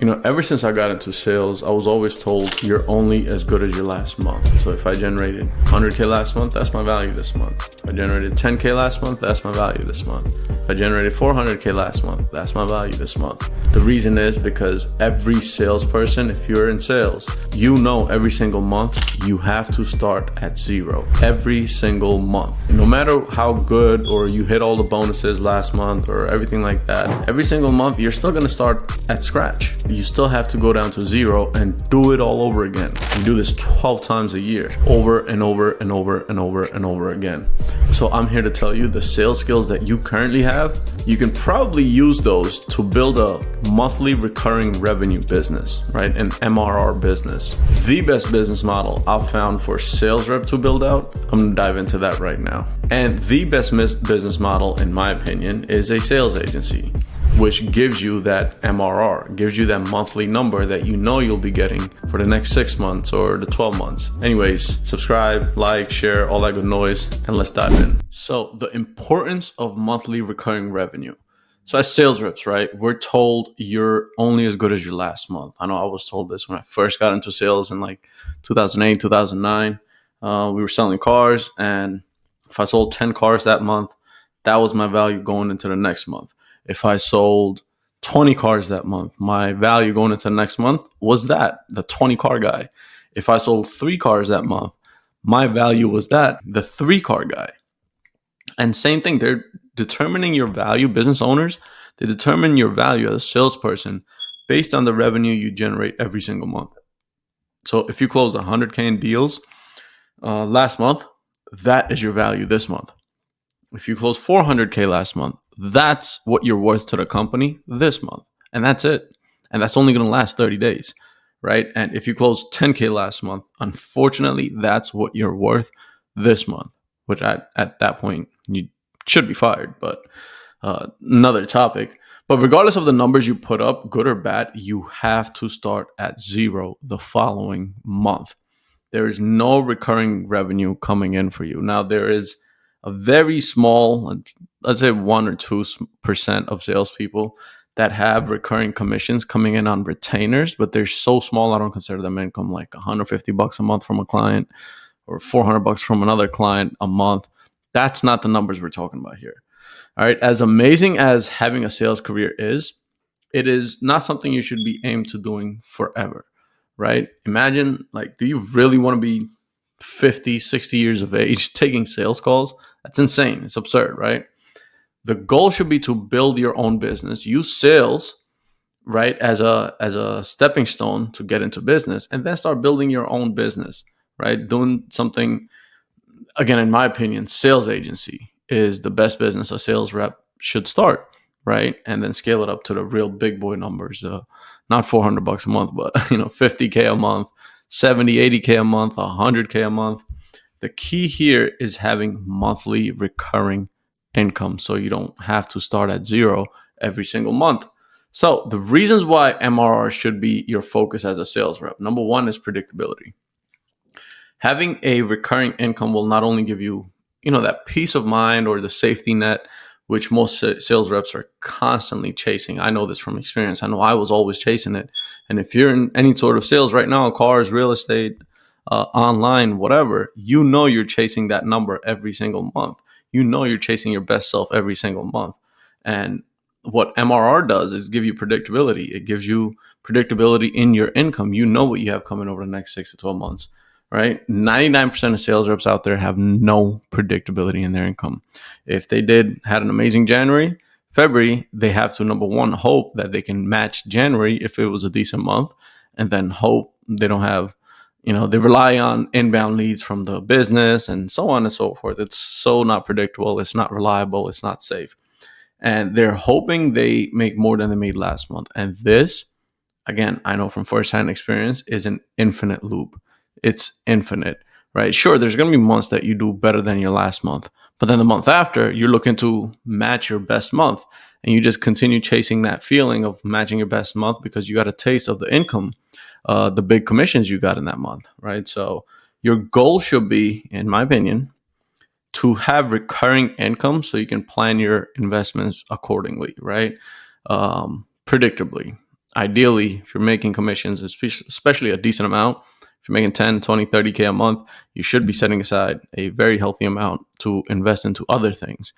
Ever since I got into sales, I was always told you're only as good as your last month. So if I generated 100K last month, that's my value this month. If I generated 10K last month, that's my value this month. If I generated 400K last month, that's my value this month. The reason is because every salesperson, if you're in sales, every single month you have to start at zero. Every single month. No matter how good or you hit all the bonuses last month or everything like that, every single month you're still gonna start at scratch. You still have to go down to zero and do it all over again. You do this 12 times a year, over and over and over and over and over again. So I'm here to tell you the sales skills that you currently have, you can probably use those to build a monthly recurring revenue business, right? An MRR business. The best business model I've found for sales rep to build out, I'm gonna dive into that right now. And the best business model, in my opinion, is a sales agency, which gives you that MRR, gives you that monthly number that you'll be getting for the next 6 months or the 12 months. Anyways, subscribe, like, share, all that good noise, and let's dive in. So the importance of monthly recurring revenue. So as sales reps, right, we're told you're only as good as your last month. I know I was told this when I first got into sales in like 2008, 2009. We were selling cars, and if I sold 10 cars that month, that was my value going into the next month. If I sold 20 cars that month, my value going into the next month was the 20 car guy. If I sold 3 cars that month, my value was the 3 car guy. And same thing, they're determining your value. Business owners, they determine your value as a salesperson based on the revenue you generate every single month. So if you close 100K in deals last month, that is your value this month. If you close 400K last month, that's what you're worth to the company this month. And that's it. And that's only going to last 30 days, right? And if you close 10K last month, unfortunately, that's what you're worth this month, which at that point, you should be fired. But another topic. But regardless of the numbers you put up, good or bad, you have to start at zero the following month. There is no recurring revenue coming in for you. Now, there is a very small, let's say 1 or 2% of salespeople that have recurring commissions coming in on retainers, but they're so small, I don't consider them income. Like $150 a month from a client or $400 from another client a month. That's not the numbers we're talking about here. All right. As amazing as having a sales career is, it is not something you should be aimed to doing forever, right? Imagine, do you really want to be 50, 60 years of age taking sales calls? That's insane. It's absurd, right? The goal should be to build your own business. Use sales, right, as a stepping stone to get into business, and then start building your own business, right? Doing something, again, in my opinion, sales agency is the best business a sales rep should start, right? And then scale it up to the real big boy numbers, not $400 a month, but 50K a month, 70, 80K a month, 100K a month. The key here is having monthly recurring income, so you don't have to start at zero every single month. So the reasons why MRR should be your focus as a sales rep. Number one is predictability. Having a recurring income will not only give you, that peace of mind or the safety net, which most sales reps are constantly chasing. I know this from experience. I know I was always chasing it. And if you're in any sort of sales right now, cars, real estate, online, whatever, you're chasing that number every single month. You're chasing your best self every single month. And what MRR does is give you predictability. It gives you predictability in your income. You know what you have coming over the next 6 to 12 months, right? 99% of sales reps out there have no predictability in their income. If they had an amazing January, February, they have to, number one, hope that they can match January if it was a decent month, and then hope they don't have, they rely on inbound leads from the business and so on and so forth. It's so not predictable. It's not reliable. It's not safe. And they're hoping they make more than they made last month. And this, again, I know from firsthand experience, is an infinite loop. It's infinite, right? Sure, there's going to be months that you do better than your last month, but then the month after, you're looking to match your best month, and you just continue chasing that feeling of matching your best month because you got a taste of the income, the big commissions you got in that month, right? So your goal should be, in my opinion, to have recurring income so you can plan your investments accordingly, right? Predictably. Ideally, if you're making commissions, especially a decent amount, if you're making 10, 20, 30K a month, you should be setting aside a very healthy amount to invest into other things.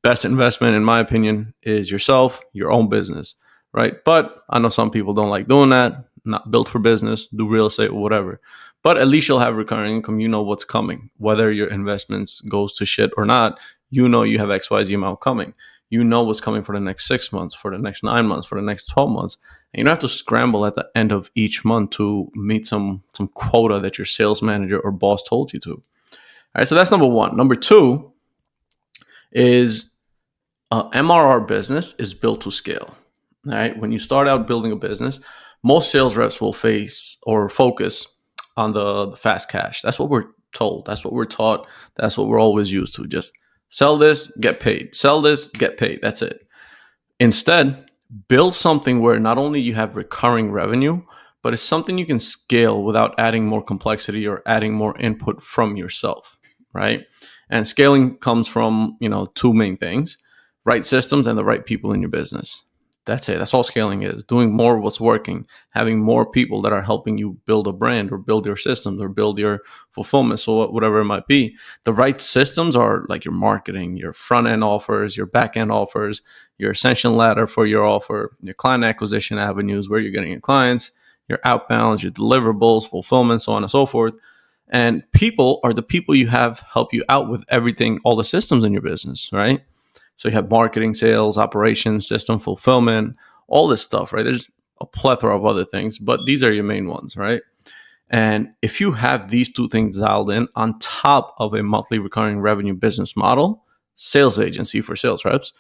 Best investment, in my opinion, is yourself, your own business, right? But I know some people don't like doing that, not built for business, do real estate or whatever. But at least you'll have recurring income. You know what's coming. Whether your investments goes to shit or not, you know you have XYZ amount coming. You know what's coming for the next 6 months, for the next 9 months, for the next 12 months. And you don't have to scramble at the end of each month to meet some quota that your sales manager or boss told you to. All right, so that's number one. Number two is MRR business is built to scale. All right, when you start out building a business, most sales reps will face or focus on the fast cash. That's what we're told. That's what we're taught. That's what we're always used to. Just sell this, get paid. Sell this, get paid. That's it. Instead, build something where not only you have recurring revenue, but it's something you can scale without adding more complexity or adding more input from yourself, right? And scaling comes from, two main things: right systems and the right people in your business. That's it. That's all scaling is. Doing more of what's working, having more people that are helping you build a brand or build your systems or build your fulfillment, so whatever it might be. The right systems are like your marketing, your front end offers, your back end offers, your ascension ladder for your offer, your client acquisition avenues, where you're getting your clients, your outbounds, your deliverables, fulfillment, so on and so forth. And people are the people you have help you out with everything, all the systems in your business, right? So you have marketing, sales, operations, system, fulfillment, all this stuff, right? There's a plethora of other things, but these are your main ones, right? And if you have these two things dialed in on top of a monthly recurring revenue business model, sales agency for sales reps,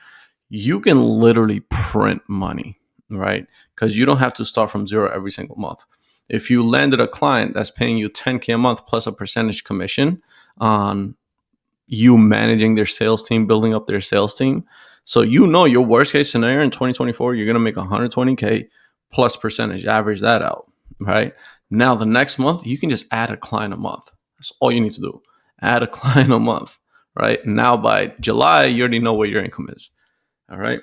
you can literally print money, right? Because you don't have to start from zero every single month. If you landed a client that's paying you 10K a month plus a percentage commission on you managing their sales team, building up their sales team. So your worst case scenario in 2024, you're going to make 120K plus percentage, average that out, right? Now the next month, you can just add a client a month. That's all you need to do. Add a client a month, right? Now by July, you already know what your income is, all right?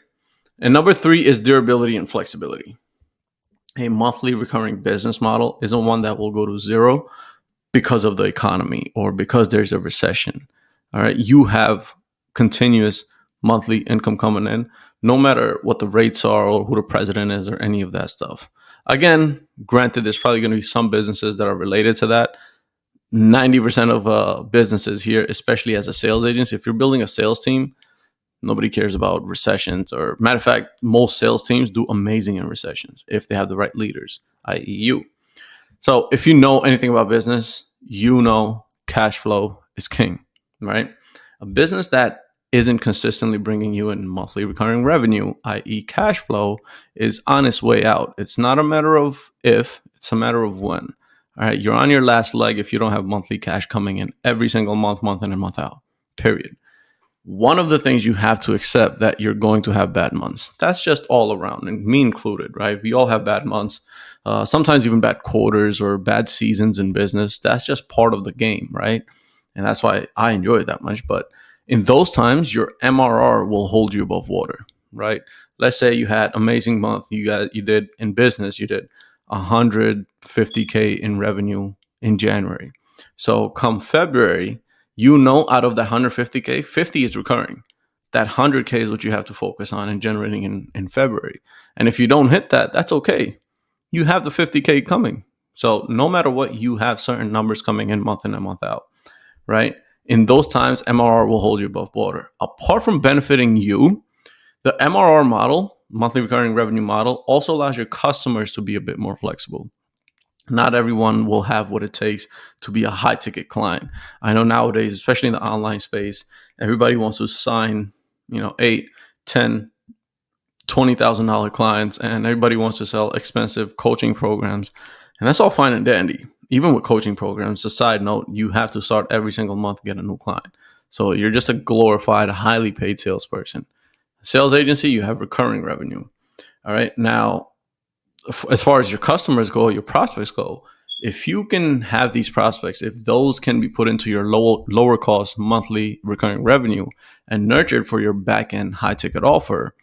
And number three is durability and flexibility. A monthly recurring business model isn't one that will go to zero because of the economy or because there's a recession. All right, you have continuous monthly income coming in, no matter what the rates are or who the president is or any of that stuff. Again, granted, there's probably going to be some businesses that are related to that. 90% of businesses here, especially as a sales agency, if you're building a sales team, nobody cares about recessions. Or matter of fact, most sales teams do amazing in recessions if they have the right leaders, i.e. you. So if you know anything about business, you know cash flow is king. Right? A business that isn't consistently bringing you in monthly recurring revenue, i.e. cash flow, is on its way out. It's not a matter of if, it's a matter of when. All right, you're on your last leg if you don't have monthly cash coming in every single month in and month out, period. One of the things you have to accept that you're going to have bad months. That's just all around, and me included, right? We all have bad months, sometimes even bad quarters or bad seasons in business. That's just part of the game, right? And that's why I enjoy it that much. But in those times, your MRR will hold you above water, right? Let's say you had amazing month. You did in business, you did 150K in revenue in January. So come February, out of the 150K, 50 is recurring. That 100K is what you have to focus on and generating in February. And if you don't hit that, that's okay. You have the 50K coming. So no matter what, you have certain numbers coming in and month out. Right? In those times, MRR will hold you above water. Apart from benefiting you, the MRR model, monthly recurring revenue model, also allows your customers to be a bit more flexible. Not everyone will have what it takes to be a high ticket client. I know nowadays, especially in the online space, everybody wants to sign, $8, $10, $20,000 clients, and everybody wants to sell expensive coaching programs. And that's all fine and dandy. Even with coaching programs, a side note, you have to start every single month to get a new client. So you're just a glorified, highly paid salesperson. Sales agency, you have recurring revenue. All right. Now, as far as your customers go, your prospects go, if you can have these prospects, if those can be put into your lower cost monthly recurring revenue and nurtured for your back end high ticket offer,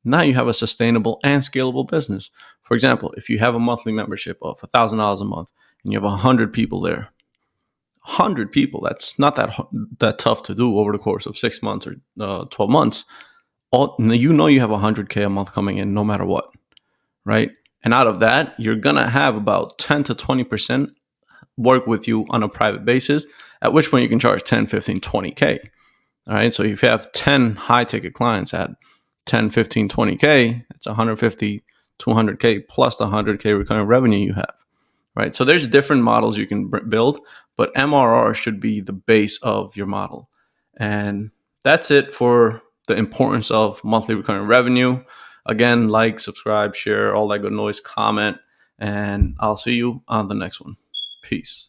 now you have a sustainable and scalable business. For example, if you have a monthly membership of $1,000 a month and you have 100 people there, 100 people, that's not that tough to do over the course of 6 months or 12 months. You have 100K a month coming in no matter what, right? And out of that, you're going to have about 10 to 20% work with you on a private basis, at which point you can charge 10, 15, 20K. All right. So if you have 10 high ticket clients at 10, 15, 20K, it's 150, 200K plus the 100K recurring revenue you have. Right. So there's different models you can build, but MRR should be the base of your model. And that's it for the importance of monthly recurring revenue. Again, like, subscribe, share, all that good noise, comment, and I'll see you on the next one. Peace.